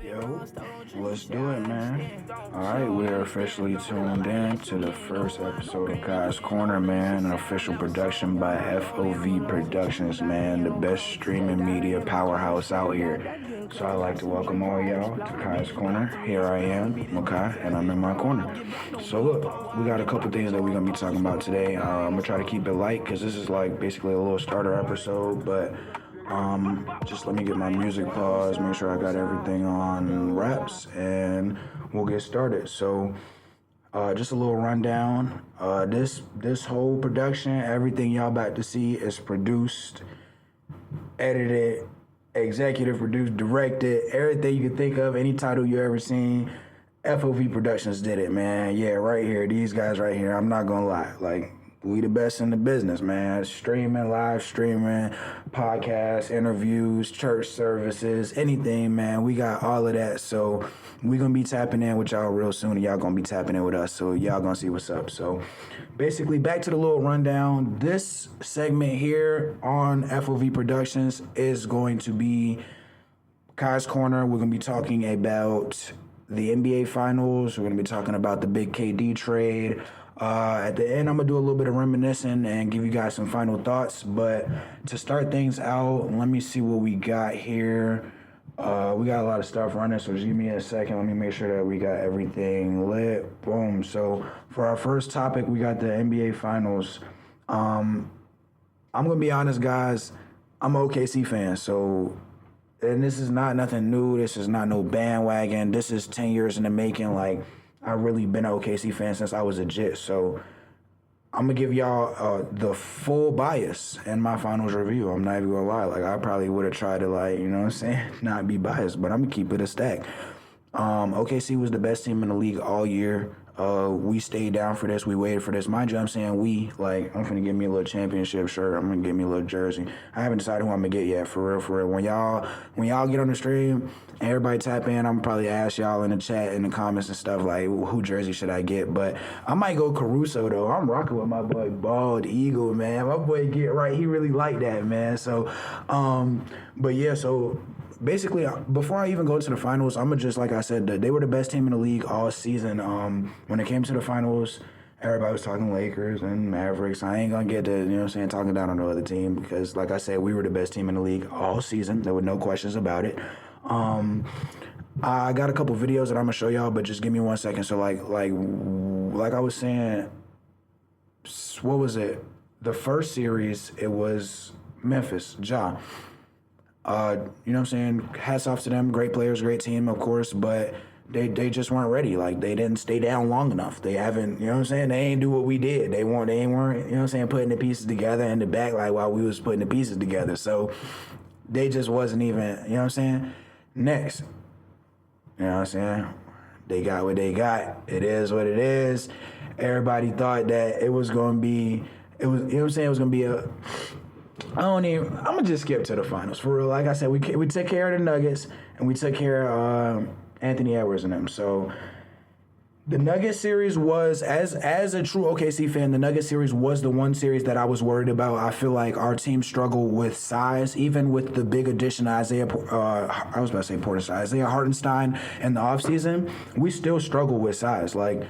Yo, let's do it, man. Alright, we are officially tuned in to the first episode of Khai'S Corner, man. An official production by FOV Productions, man. The best streaming media powerhouse out here. So I'd like to welcome all y'all to Khai'S Corner. Here I am, Makai, and I'm in my corner. So look, we got a couple things that we're going to be talking about today. I'm going to try to keep it light because this is like basically a little starter episode, but just let me get my music paused, make sure I got everything on wraps, and we'll get started. So, just a little rundown. This whole production, everything y'all about to see is produced, edited, executive produced, directed, everything you can think of, any title you ever seen. FOV Productions did it, man. Yeah, right here, these guys right here. I'm not gonna lie, like, we the best in the business, man. Streaming, live streaming, podcasts, interviews, church services, anything, man. We got all of that. So we gonna be tapping in with y'all real soon, and y'all gonna be tapping in with us. So y'all gonna see what's up. So basically, back to the little rundown. This segment here on FOV Productions is going to be Khai'S Corner. We're gonna be talking about the NBA Finals. We're gonna be talking about the big KD trade. At the end, I'm going to do a little bit of reminiscing and give you guys some final thoughts. But to start things out, let me see what we got here. We got a lot of stuff running, so just give me a second. Let me make sure that we got everything lit. Boom. So for our first topic, we got the NBA Finals. I'm going to be honest, guys. I'm an OKC fan, so... And this is not nothing new. This is not no bandwagon. This is 10 years in the making, like... I've really been an OKC fan since I was a Jit, so I'm going to give y'all the full bias in my finals review. I'm not even going to lie. Like, I probably would have tried to, like, you know what I'm saying, not be biased, but I'm going to keep it a stack. OKC was the best team in the league all year. We stayed down for this. We waited for this. Mind you, I'm saying we. Like, I'm finna get me a little championship shirt. I'm gonna get me a little jersey. I haven't decided who I'm gonna get yet. For real, for real. When y'all get on the stream and everybody tap in, I'm probably ask y'all in the chat, in the comments and stuff, like, who jersey should I get? But I might go Caruso, though. I'm rocking with my boy Bald Eagle, man. My boy Get Right. He really like that, man. So, but yeah, so... Basically, before I even go to the finals, I'm going to just, like I said, they were the best team in the league all season. When it came to the finals, everybody was talking Lakers and Mavericks. I ain't going to get to, you know what I'm saying, talking down on the other team because, like I said, we were the best team in the league all season. There were no questions about it. I got a couple videos that I'm going to show y'all, but just give me 1 second. So, like I was saying, what was it? The first series, it was Memphis, Ja. You know what I'm saying? Hats off to them. Great players, great team, of course, but they just weren't ready. Like, they didn't stay down long enough. They haven't, you know what I'm saying? They ain't do what we did. They ain't, you know what I'm saying, putting the pieces together in the back like while we was putting the pieces together. So they just wasn't even, you know what I'm saying? Next, you know what I'm saying? They got what they got. It is what it is. Everybody thought that it was going to be, you know what I'm saying? It was going to be I'm gonna just skip to the finals for real. Like I said, we took care of the Nuggets and we took care of Anthony Edwards and them. So the Nuggets series was, as a true OKC fan, the Nuggets series was the one series that I was worried about. I feel like our team struggled with size, even with the big addition of Isaiah Hartenstein in the offseason. We still struggle with size. Like,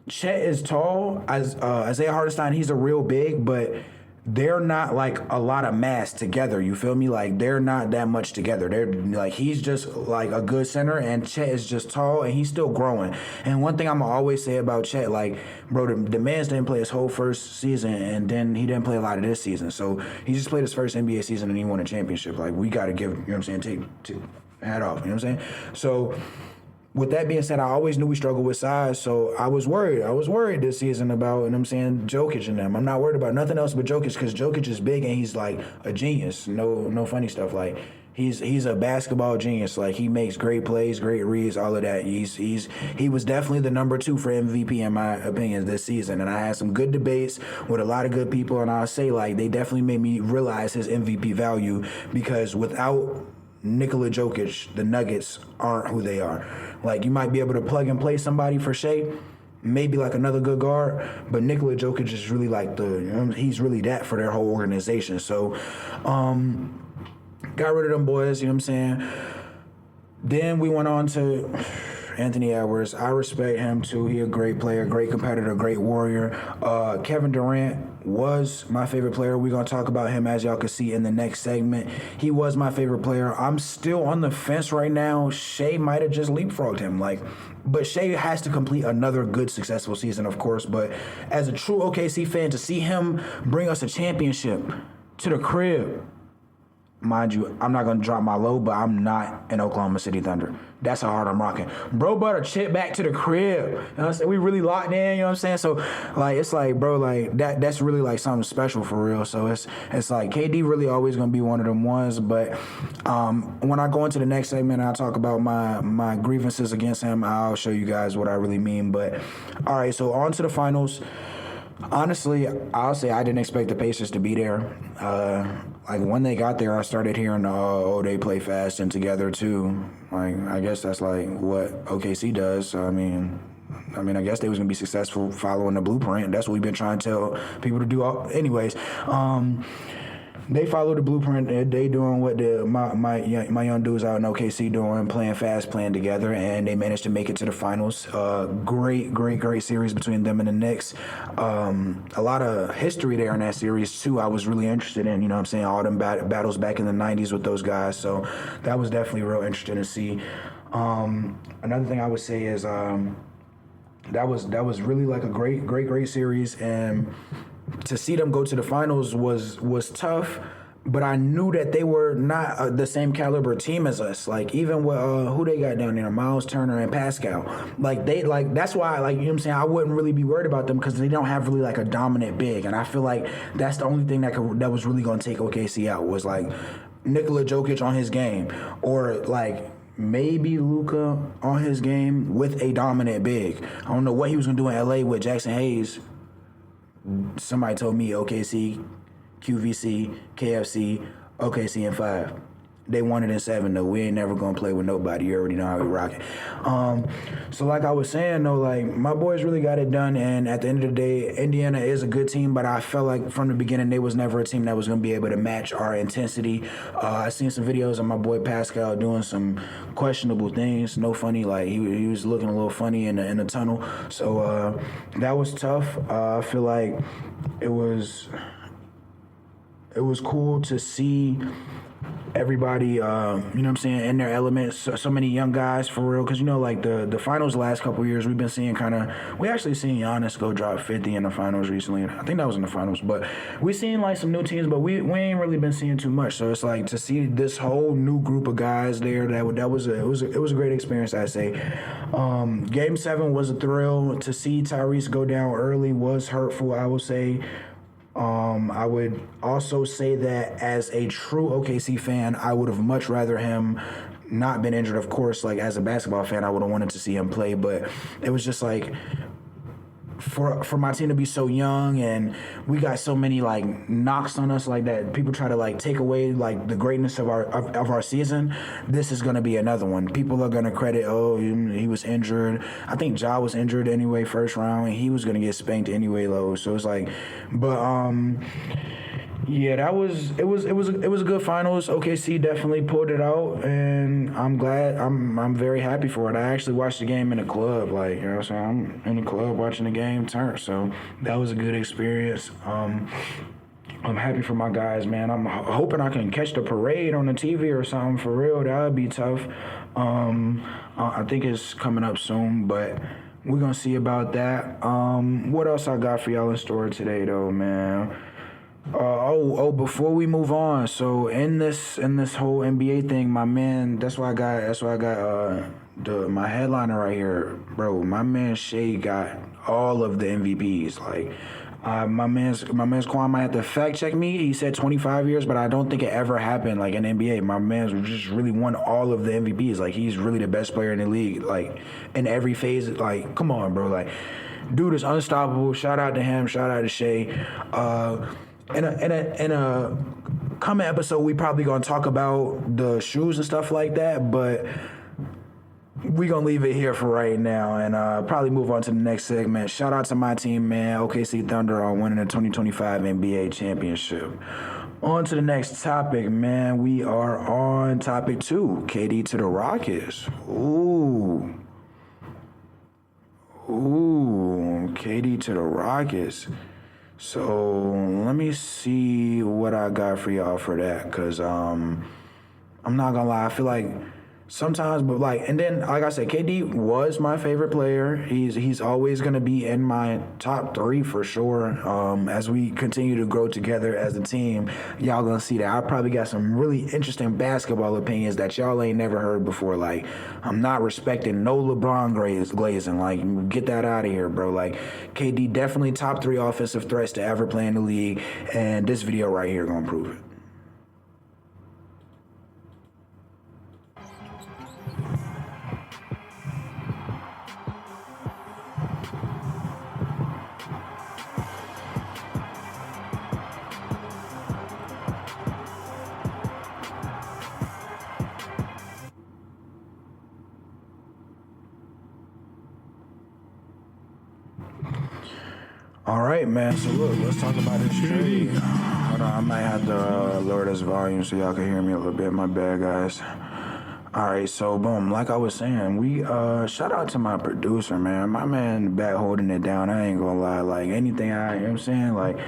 Chet is tall. Isaiah Hartenstein, he's a real big, but they're not like a lot of mass together. You feel me? Like, they're not that much together. They're like, he's just like a good center, and Chet is just tall, and he's still growing. And one thing I'm gonna always say about Chet, like, bro, the man's didn't play his whole first season, and then he didn't play a lot of this season. So he just played his first NBA season, and he won a championship. Like, we got to give, you know what I'm saying, take hat off. You know what I'm saying? So with that being said, I always knew we struggled with size, so I was worried. I was worried this season about, you know what I'm saying, Jokic and them. I'm not worried about nothing else but Jokic, because Jokic is big and he's like a genius. No funny stuff. Like, he's a basketball genius. Like, he makes great plays, great reads, all of that. He was definitely the number 2 for MVP in my opinion this season. And I had some good debates with a lot of good people, and I'll say, like, they definitely made me realize his MVP value, because without Nikola Jokic, the Nuggets aren't who they are. Like, you might be able to plug and play somebody for Shea, maybe like another good guard, but Nikola Jokic is really like he's really that for their whole organization. So, got rid of them boys, you know what I'm saying? Then we went on to Anthony Edwards. I respect him too. He a great player, great competitor, great warrior. Kevin Durant was my favorite player. We're going to talk about him, as y'all can see in the next segment. He was my favorite player. I'm still on the fence right now. Shea might have just leapfrogged him. But Shea has to complete another good, successful season, of course. But as a true OKC fan, to see him bring us a championship to the crib, mind you, I'm not going to drop my low, but I'm not an Oklahoma City Thunder. That's how hard I'm rocking. Bro, brought a chip back to the crib. You know what I'm saying? We really locked in, you know what I'm saying? So, it's like, bro, that's really, something special for real. So, it's like KD really always going to be one of them ones. But when I go into the next segment and I talk about my grievances against him, I'll show you guys what I really mean. But, all right, so on to the finals. Honestly, I'll say I didn't expect the Pacers to be there. When they got there, I started hearing, they play fast and together too. I guess that's what OKC does. So, I mean, I guess they was gonna be successful following the blueprint. That's what we've been trying to tell people to do. Anyways, they follow the blueprint. They doing what my young dudes out in OKC doing, playing fast, playing together, and they managed to make it to the finals. Great series between them and the Knicks. A lot of history there in that series too. I was really interested in, you know what I'm saying, all them battles back in the 90s with those guys. So that was definitely real interesting to see. Another thing I would say is that was really a great series, and to see them go to the finals was tough, but I knew that they were not the same caliber team as us. Even with who they got down there, Miles Turner and Pascal. That's why, you know what I'm saying, I wouldn't really be worried about them because they don't have really a dominant big, and I feel like that's the only thing that was really going to take OKC out was Nikola Jokic on his game, or maybe Luka on his game with a dominant big. I don't know what he was going to do in LA with Jackson Hayes. Somebody told me OKC, QVC, KFC, OKC in 5. They won it in 7, though. We ain't never going to play with nobody. You already know how we rock it. So like I was saying, though, my boys really got it done. And at the end of the day, Indiana is a good team, but I felt like from the beginning, they was never a team that was going to be able to match our intensity. I seen some videos of my boy Pascal doing some questionable things. No funny. He was looking a little funny in the tunnel. So that was tough. I feel like it was cool to see everybody, you know what I'm saying, in their elements. So many young guys, for real. Because, the finals the last couple of years, we've been seeing we actually seen Giannis go drop 50 in the finals recently. I think that was in the finals. But we seen, some new teams, but we ain't really been seeing too much. So it's to see this whole new group of guys there, it was a great experience, I'd say. Game 7 was a thrill. To see Tyrese go down early was hurtful, I will say. I would also say that as a true OKC fan, I would have much rather him not been injured. Of course, as a basketball fan, I would have wanted to see him play, but it was just for my team to be so young, and we got so many knocks on us that people try to take away the greatness of our season. This is gonna be another one. People are gonna credit, he was injured. I think Ja was injured anyway, first round, and he was gonna get spanked anyway, though. So it's yeah, it was a good finals. OKC definitely pulled it out, and I'm glad. I'm very happy for it. I actually watched the game in the club, you know what I'm saying? I'm in the club watching the game turn, so that was a good experience. I'm happy for my guys, man. I'm hoping I can catch the parade on the TV or something for real. That would be tough. I think it's coming up soon, but we're gonna see about that. What else I got for y'all in store today, though, man? Before we move on, so in this whole NBA thing, my man, that's why I got my headliner right here, bro. My man Shea got all of the MVPs. My man's Quan might have to fact check me. He said 25 years, but I don't think it ever happened in NBA. My man's just really won all of the MVPs. He's really the best player in the league. In every phase. Come on, bro. Dude is unstoppable. Shout out to him. Shout out to Shea. In a coming episode, we probably gonna talk about the shoes and stuff like that, but we gonna leave it here for right now and probably move on to the next segment. Shout out to my team, man, OKC Thunder, on winning the 2025 NBA championship. On to the next topic, man. We are on topic 2, KD to the Rockets. Ooh, KD to the Rockets. So let me see what I got for y'all for that, because I'm not gonna lie, I feel like sometimes, but and then like I said, KD was my favorite player. He's always gonna be in my top 3 for sure. As we continue to grow together as a team, y'all gonna see that I probably got some really interesting basketball opinions that y'all ain't never heard before. Like, I'm not respecting no LeBron glazing. Like, get that out of here, bro. Like, KD definitely top 3 offensive threats to ever play in the league, and this video right here gonna prove it. All right, man. So look, let's talk about this trade. Hold on, I might have to lower this volume so y'all can hear me a little bit. My bad, guys. All right, so boom, like I was saying, we shout out to my producer, man. My man back holding it down. I ain't gonna lie. Like, anything you know what I'm saying? Like,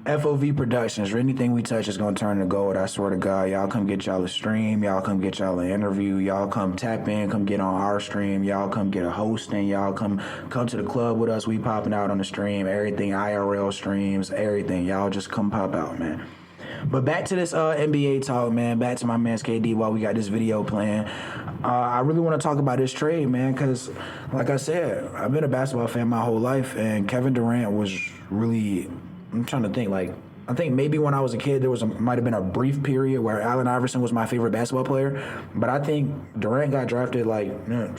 FOV Productions, or anything we touch is gonna turn to gold. I swear to God. Y'all come get y'all a stream. Y'all come get y'all an interview. Y'all come tap in. Come get on our stream. Y'all come get a hosting. Y'all come to the club with us. We popping out on the stream. Everything, IRL streams, everything. Y'all just come pop out, man. But back to this NBA talk, man. Back to my man's KD while we got this video playing. I really want to talk about this trade, man, because, like I said, I've been a basketball fan my whole life, and Kevin Durant was really... I'm trying to think, I think maybe when I was a kid, might have been a brief period where Allen Iverson was my favorite basketball player. But I think Durant got drafted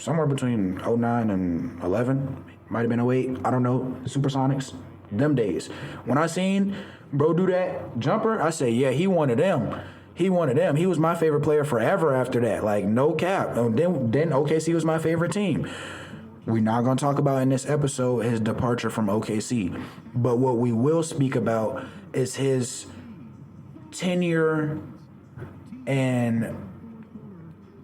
somewhere between 09 and 11. Might have been 08. I don't know. Supersonics. Them days. When I seen bro do that jumper, I say, yeah, he wanted them. He wanted them. He was my favorite player forever after that. Like, no cap. Then OKC was my favorite team. We're not going to talk about in this episode his departure from OKC. But what we will speak about is his tenure and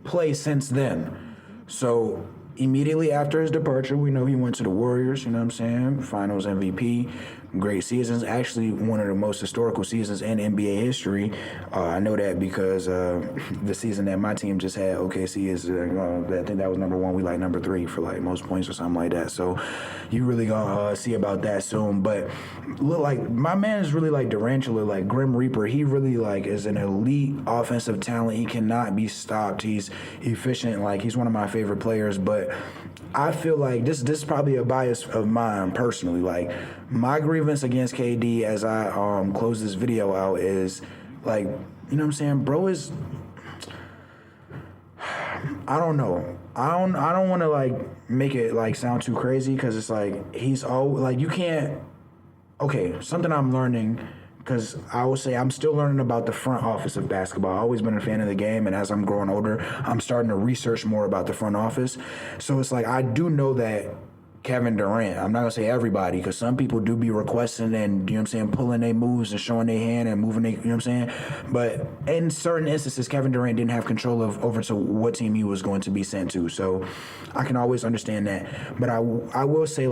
play since then. So immediately after his departure, we know he went to the Warriors, you know what I'm saying? Finals MVP, great seasons. Actually, one of the most historical seasons in NBA history. I know that because the season that my team just had, OKC, is I think that was number 1. We like number 3 for most points or something like that. So you really gonna see about that soon. But look, my man is really Durantula, Grim Reaper. He really is an elite offensive talent. He cannot be stopped. He's efficient. He's one of my favorite players. But I feel like this is probably a bias of mine personally. My grievance against KD as I close this video out is you know what I'm saying? Bro is, I don't know. I don't want to make it sound too crazy, because it's he's all you can't. Okay, something I'm learning, because I will say I'm still learning about the front office of basketball. I've always been a fan of the game, and as I'm growing older, I'm starting to research more about the front office. So it's I do know that Kevin Durant, I'm not going to say everybody, because some people do be requesting and, you know what I'm saying, pulling their moves and showing their hand and moving their, you know what I'm saying? But in certain instances, Kevin Durant didn't have control over to what team he was going to be sent to. So I can always understand that. But I will say,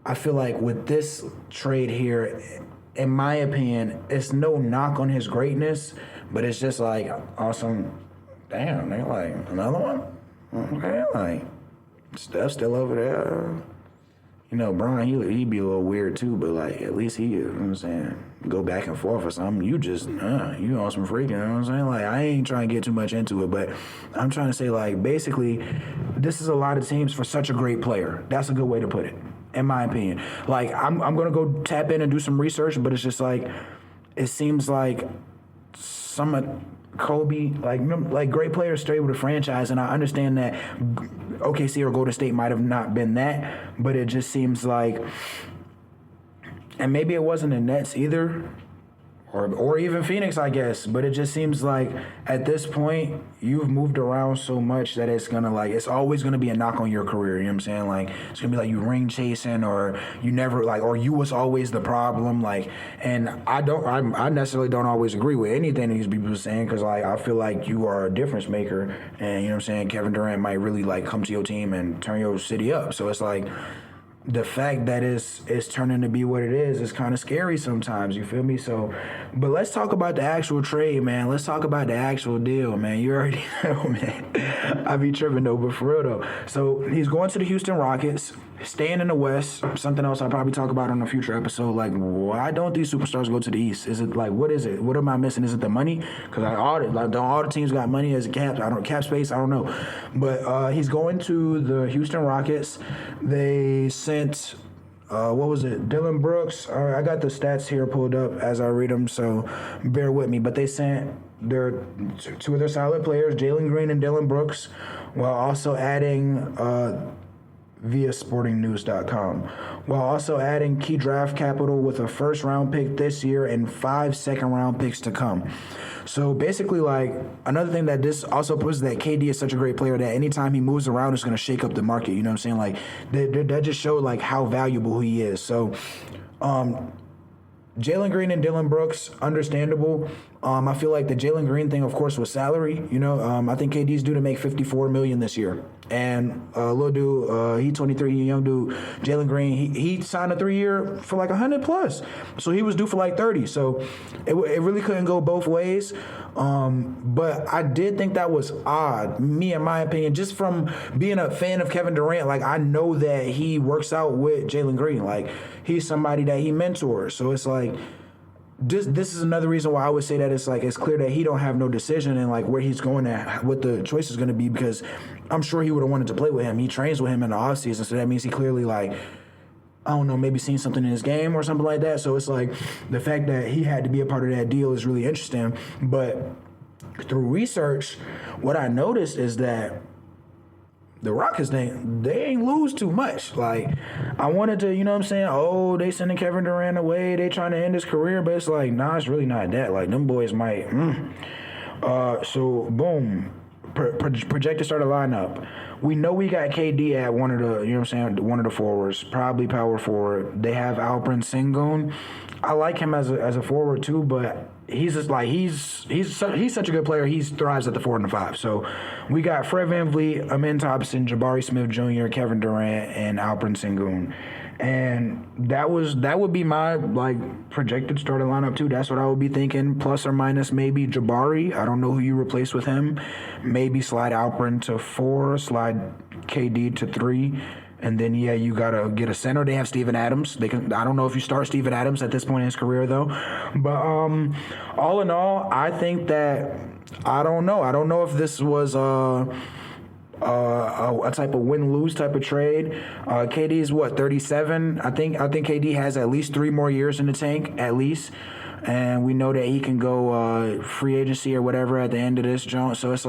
I feel with this trade here, in my opinion, it's no knock on his greatness, but it's just awesome. Damn, they're another one? Okay, Steph's still over there. You know, Bron, he'd be a little weird too, but at least he, you know what I'm saying, go back and forth or something. You just, you on some freaking, you know what I'm saying? I ain't trying to get too much into it, but I'm trying to say, basically, this is a lot of teams for such a great player. That's a good way to put it, in my opinion. I'm going to go tap in and do some research, but it's just it seems some of Kobe, great players stay with a franchise, and I understand that OKC or Golden State might have not been that, but it just seems and maybe it wasn't the Nets either, or even Phoenix, I guess. But it just seems like at this point you've moved around so much that it's always gonna be a knock on your career. You know what I'm saying? Like it's gonna be like you ring chasing, or you never or you was always the problem. Like, and I necessarily don't always agree with anything these people are saying, because I feel like you are a difference maker, and you know what I'm saying. Kevin Durant might really come to your team and turn your city up. So it's like, the fact that it's turning to be what it is kind of scary sometimes, you feel me? So, but let's talk about the actual trade, man. Let's talk about the actual deal, man. You already know, man. I be tripping though, but for real though. So he's going to the Houston Rockets, staying in the West. Something else I'll probably talk about on a future episode. Like, why don't these superstars go to the East? Is it what is it? What am I missing? Is it the money? Because all the teams got money as a cap space. I don't know. But he's going to the Houston Rockets. They sent what was it? Dylan Brooks. I got the stats here pulled up as I read them, so bear with me. But they sent two of their solid players, Jalen Green and Dylan Brooks, while also adding via sportingnews.com, while also adding key draft capital with a first-round pick this year and 5 second-round picks to come. So basically, another thing that this also proves that KD is such a great player that anytime he moves around, it's going to shake up the market. You know what I'm saying? That just showed how valuable he is. So, Jalen Green and Dylan Brooks, understandable. I feel like the Jalen Green thing, of course, was salary. You know, I think KD's due to make $54 million this year. And little dude, he 23, he young dude, Jalen Green, he signed a 3-year for $100 plus. So he was due for 30. So it really couldn't go both ways. But I did think that was odd, in my opinion, just from being a fan of Kevin Durant. I know that he works out with Jalen Green. He's somebody that he mentors. So it's this is another reason why I would say that it's clear that he don't have no decision in where he's going at, what the choice is going to be, because I'm sure he would have wanted to play with him. He trains with him in the offseason, so that means he clearly I don't know, maybe seen something in his game or something like that. So it's the fact that he had to be a part of that deal is really interesting. But through research, what I noticed is that the Rockets, they ain't lose too much. I wanted to, you know what I'm saying? Oh, they sending Kevin Durant away. They trying to end his career. But it's nah, it's really not that. Them boys might. So, boom. Projected starter lineup. We know we got KD at one of the, you know what I'm saying, one of the forwards, probably power forward. They have Alperen Sengun. I like him as a forward too, but he's just he's such a good player. He thrives at the 4 and the 5. So we got Fred VanVleet, Amin Thompson, Jabari Smith Jr., Kevin Durant, and Alperen Sengun. And that would be my projected starting lineup too. That's what I would be thinking. Plus or minus maybe Jabari. I don't know who you replace with him. Maybe slide Alperen to 4, slide KD to 3. And then, you got to get a center. They have Steven Adams. I don't know if you start Steven Adams at this point in his career, though. But all in all, I think that, I don't know. I don't know if this was a type of win-lose type of trade. KD is 37? I think KD has at least 3 more years in the tank, at least. And we know that he can go free agency or whatever at the end of this joint. So it's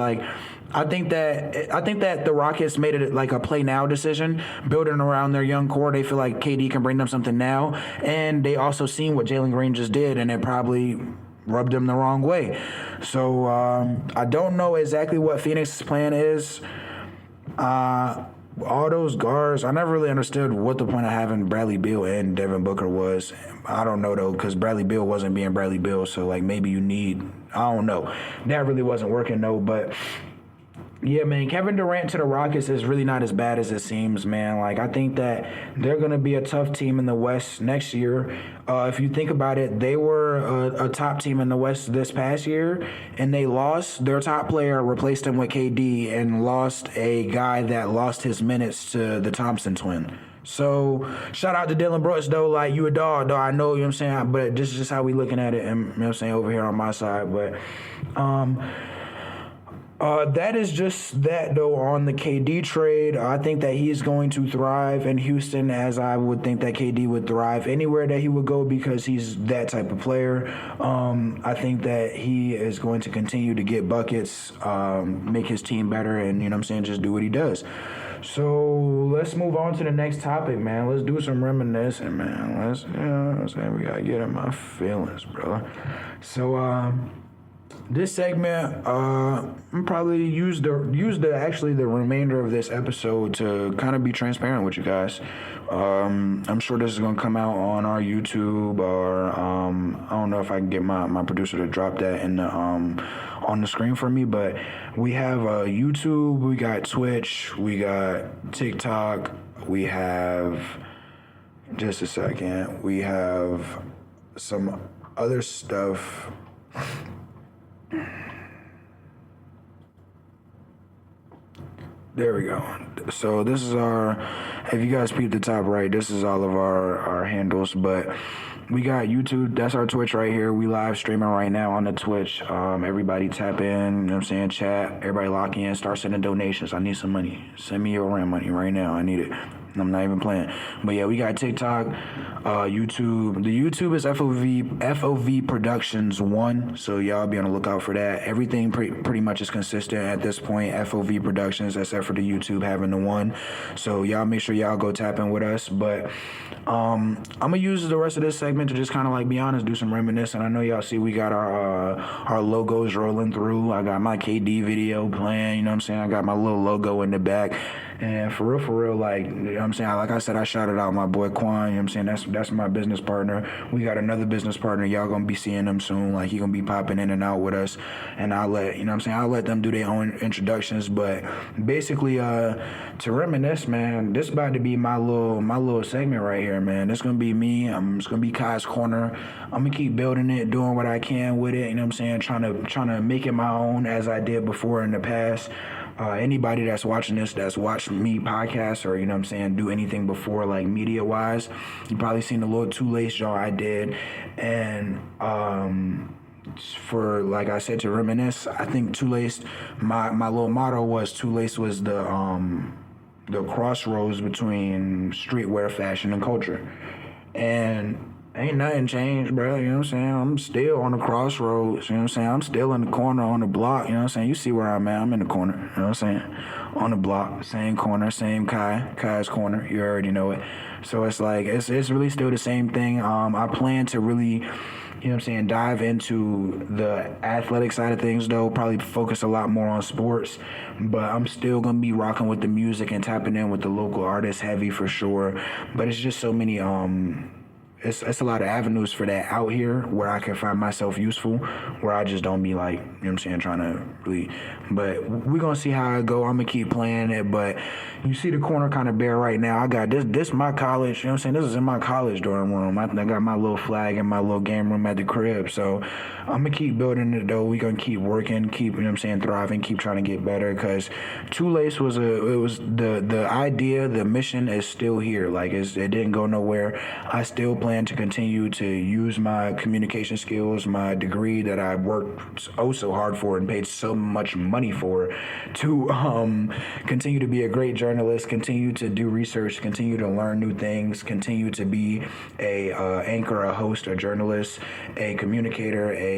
I think that the Rockets made it a play now decision, building around their young core. They feel like KD can bring them something now, and they also seen what Jalen Green just did, and it probably rubbed them the wrong way. So I don't know exactly what Phoenix's plan is. All those guards, I never really understood what the point of having Bradley Beal and Devin Booker was. I don't know, though, because Bradley Beal wasn't being Bradley Beal, so maybe you need, I don't know. That really wasn't working, though, but yeah, man, Kevin Durant to the Rockets is really not as bad as it seems, man. I think that they're going to be a tough team in the West next year. If you think about it, they were a top team in the West this past year, and they lost their top player, replaced him with KD, and lost a guy that lost his minutes to the Thompson twin. So, shout out to Dylan Brooks, though. You a dog, though. I know, you know what I'm saying? But this is just how we looking at it, and, you know what I'm saying, over here on my side. But, that is just that, though, on the KD trade. I think that he's going to thrive in Houston, as I would think that KD would thrive anywhere that he would go, because he's that type of player. I think that he is going to continue to get buckets, make his team better, and, you know what I'm saying, just do what he does. So let's move on to the next topic, man. Let's do some reminiscing, man. Let's, you know what I'm saying? We gotta get in my feelings, bro. So, this segment, I'm probably use the actually the remainder of this episode to kind of be transparent with you guys. I'm sure this is gonna come out on our YouTube, or I don't know if I can get my producer to drop that in the on the screen for me. But we have YouTube, we got Twitch, we got TikTok, we have just a second, we have some other stuff. There we go. So this is if you guys peep the top right, this is all of our handles, but we got YouTube, that's our Twitch right here. We live streaming right now on the Twitch. Everybody tap in, you know what I'm saying, chat, everybody lock in, start sending donations. I need some money. Send me your rent money right now. I need it. I'm not even playing. But yeah, we got TikTok, YouTube. The YouTube is FOV Productions 1, so y'all be on the lookout for that. Everything pretty much is consistent at this point, FOV Productions, except for the YouTube having the 1. So y'all make sure y'all go tap in with us. But I'm gonna use the rest of this segment to just kind of like be honest, do some reminiscing. I know y'all see we got our logos rolling through. I got my KD video playing, you know what I'm saying? I got my little logo in the back. And for real, like, you know what I'm saying? Like I said, I shouted out my boy Quan, you know what I'm saying? That's my business partner. We got another business partner. Y'all gonna be seeing him soon. Like, he gonna be popping in and out with us. And I'll let, you know what I'm saying? I'll let them do their own introductions. But basically, to reminisce, man, this about to be my little segment right here, man. This gonna be me. It's gonna be Khai'S Corner. I'm gonna keep building it, doing what I can with it, you know what I'm saying? Trying to make it my own as I did before in the past. Anybody that's watching this, that's watched me podcast or, you know what I'm saying, do anything before, like media-wise, you probably seen the little two-lace jar I did. And for, like I said, to reminisce, I think two-lace, my little motto was two-lace was the crossroads between streetwear, fashion, and culture. And ain't nothing changed, bro, you know what I'm saying? I'm still on the crossroads, you know what I'm saying? I'm still in the corner on the block, you know what I'm saying? You see where I'm at, I'm in the corner, you know what I'm saying? On the block, same corner, same Khai'S Corner, you already know it. So it's like, it's really still the same thing. I plan to really, you know what I'm saying, dive into the athletic side of things, though, probably focus a lot more on sports, but I'm still going to be rocking with the music and tapping in with the local artists heavy for sure. But it's just so many, it's a lot of avenues for that out here where I can find myself useful, where I just don't be like, you know what I'm saying, trying to really, but we're going to see how it go. I'm going to keep playing it, but you see the corner kind of bare right now. I got this my college, you know what I'm saying, this is in my college dorm room. I got my little flag in my little game room at the crib, so I'm going to keep building it, though. We're going to keep working, keep, you know what I'm saying, thriving, keep trying to get better, because Two Lace was the idea, the mission is still here. Like, it didn't go nowhere. I still plan to continue to use my communication skills, my degree that I worked so hard for and paid so much money for, to continue to be a great journalist, continue to do research, continue to learn new things, continue to be a anchor, a host, a journalist, a communicator, a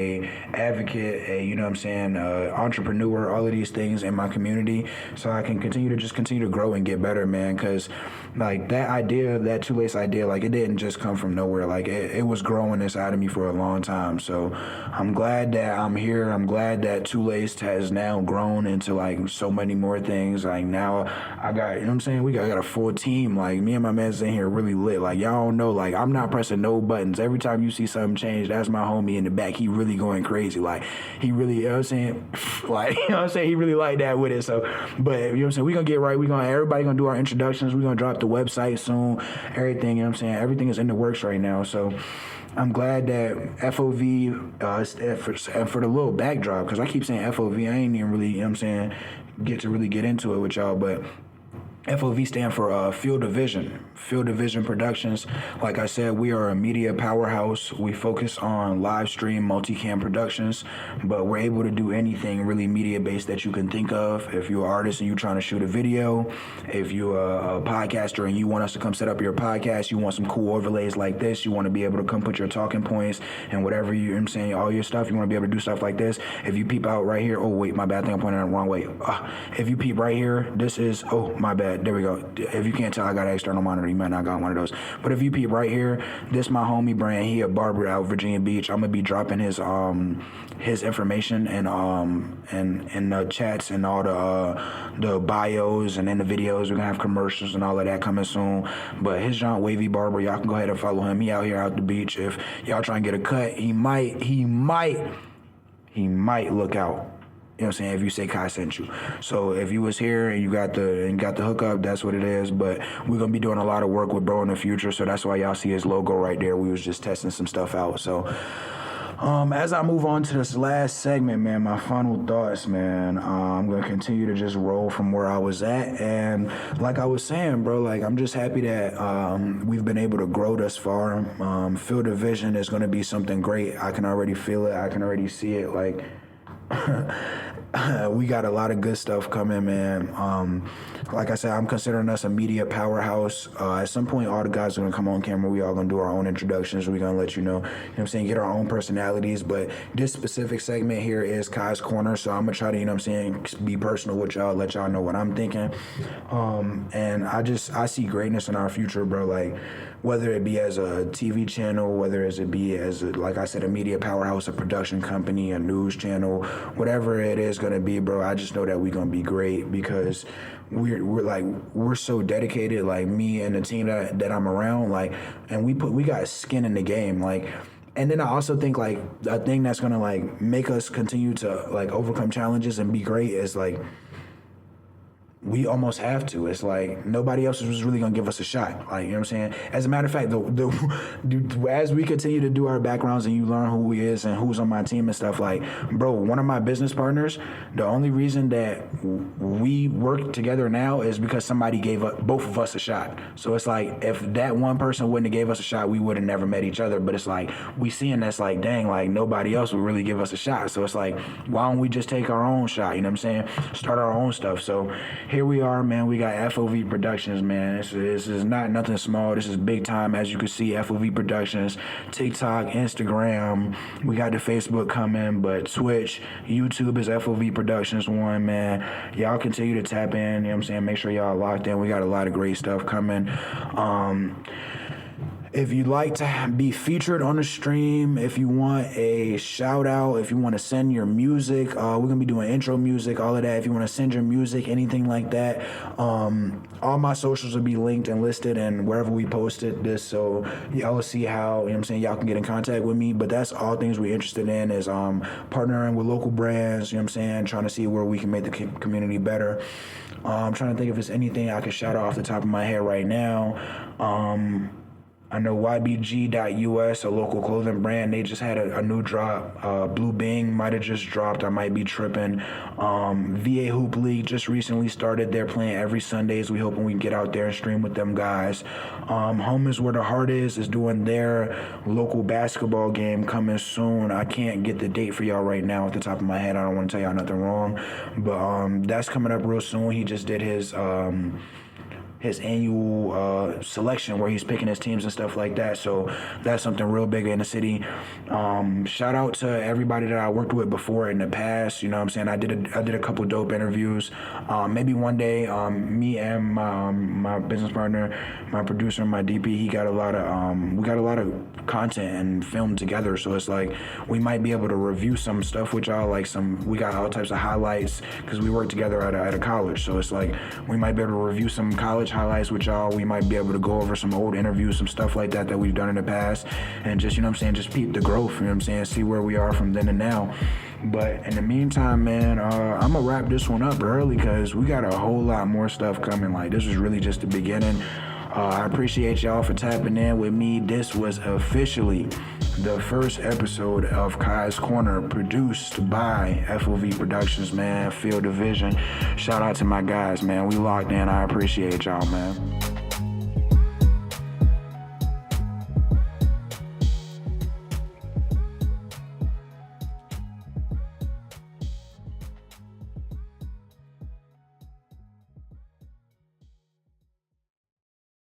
advocate, a, you know what I'm saying, entrepreneur, all of these things in my community, so I can continue to grow and get better, man. Because like that idea, that Two Lace idea, like it didn't just come from nowhere. Like it was growing inside of me for a long time. So I'm glad that I'm here. I'm glad that Two Lace has now grown into like so many more things. Like now I got, you know what I'm saying, we got a full team. Like me and my man's in here really lit. Like y'all don't know, like I'm not pressing no buttons. Every time you see something change, that's my homie in the back. He really going crazy. Like he really, you know what I'm saying, like, you know what I'm saying, he really like that with it. So, but you know what I'm saying, we gonna get right. Everybody gonna do our introductions. We gonna drop the website soon. Everything, you know what I'm saying, everything is in the works right now. So I'm glad that FOV, and for the little backdrop, because I keep saying FOV, I ain't even really, you know what I'm saying, get into it with y'all, but FOV stand for Field of Vision Productions. Like I said, we are a media powerhouse. We focus on live stream, multicam productions, but we're able to do anything really media based that you can think of. If you're an artist and you're trying to shoot a video, if you're a podcaster and you want us to come set up your podcast, you want some cool overlays like this, you want to be able to come put your talking points and whatever you know what I'm saying, all your stuff, you want to be able to do stuff like this. If you peep out right here, oh wait, my bad, I think I'm pointing out the wrong way. If you peep right here, this is, oh my bad, but there we go. If you can't tell, I got an external monitor. You might not got one of those. But if you peep right here, this my homie Brand. He a barber out Virginia Beach. I'm gonna be dropping his information and the chats and all the bios and in the videos. We're gonna have commercials and all of that coming soon. But his John Wavy Barber, y'all can go ahead and follow him. He out here out the beach. If y'all trying to get a cut, he might look out. You know what I'm saying? If you say Kai sent you. So if you was here and you got the hookup, that's what it is. But we're gonna be doing a lot of work with bro in the future. So that's why y'all see his logo right there. We was just testing some stuff out. So as I move on to this last segment, man, my final thoughts, man, I'm going to continue to just roll from where I was at. And like I was saying, bro, like I'm just happy that we've been able to grow thus far. Field of Vision is going to be something great. I can already feel it. I can already see it. Like, we got a lot of good stuff coming, man. Like I said, I'm considering us a media powerhouse. At some point, all the guys are going to come on camera. We all going to do our own introductions. We're going to let you know what I'm saying, get our own personalities. But this specific segment here is Khai'S Corner. So I'm going to try to, you know what I'm saying, be personal with y'all, let y'all know what I'm thinking. And I see greatness in our future, bro. Like, whether it be as a TV channel, whether it be as, like I said, a media powerhouse, a production company, a news channel, whatever it is going to be, bro, I just know that we're going to be great because we're so dedicated, like me and the team that I'm around, like, and we got skin in the game, like. And then I also think, like, a thing that's going to, like, make us continue to, like, overcome challenges and be great is, like, we almost have to. It's like nobody else was really gonna give us a shot. Like, you know what I'm saying? As a matter of fact, as we continue to do our backgrounds and you learn who he is and who's on my team and stuff, like, bro, one of my business partners, the only reason that we work together now is because somebody gave both of us a shot. So it's like, if that one person wouldn't have gave us a shot, we would have never met each other. But it's like, we seeing that's like, dang, like nobody else would really give us a shot. So it's like, why don't we just take our own shot? You know what I'm saying? Start our own stuff. So here we are, man. We got FOV Productions, man. This is not nothing small. This is big time. As you can see, FOV Productions, TikTok, Instagram. We got the Facebook coming, but Twitch, YouTube is FOV Productions 1, man. Y'all continue to tap in. You know what I'm saying? Make sure y'all locked in. We got a lot of great stuff coming. If you'd like to be featured on the stream, if you want a shout out, if you want to send your music, we're going to be doing intro music, all of that. If you want to send your music, anything like that, all my socials will be linked and listed and wherever we posted this. So y'all will see how, you know what I'm saying, y'all can get in contact with me. But that's all things we're interested in is partnering with local brands, you know what I'm saying, trying to see where we can make the community better. I'm trying to think if there's anything I can shout out off the top of my head right now. I know YBG.US, a local clothing brand, they just had a new drop. Blue Bing might have just dropped. I might be tripping. VA Hoop League just recently started. They're playing every Sundays. We hoping we can get out there and stream with them guys. Home is Where the Heart is doing their local basketball game coming soon. I can't get the date for y'all right now off the top of my head. I don't want to tell y'all nothing wrong. But that's coming up real soon. He just did his annual selection where he's picking his teams and stuff like that. So that's something real big in the city. Shout out to everybody that I worked with before in the past. You know what I'm saying? I did a couple dope interviews. Maybe one day, me and my business partner, my producer, my DP, we got a lot of content and film together. So it's like we might be able to review some stuff with y'all. Like we got all types of highlights because we work together at a college. So it's like we might be able to review some college highlights with y'all. We might be able to go over some old interviews, some stuff like that we've done in the past, and just, you know what I'm saying, just peep the growth, you know what I'm saying, see where we are from then and now. But in the meantime, man, I'm gonna wrap this one up early because we got a whole lot more stuff coming. Like, this was really just the beginning. I appreciate y'all for tapping in with me. This was officially the first episode of Khai'S Corner, produced by FOV Productions, man, Field of Vision. Shout out to my guys, man. We locked in. I appreciate y'all, man.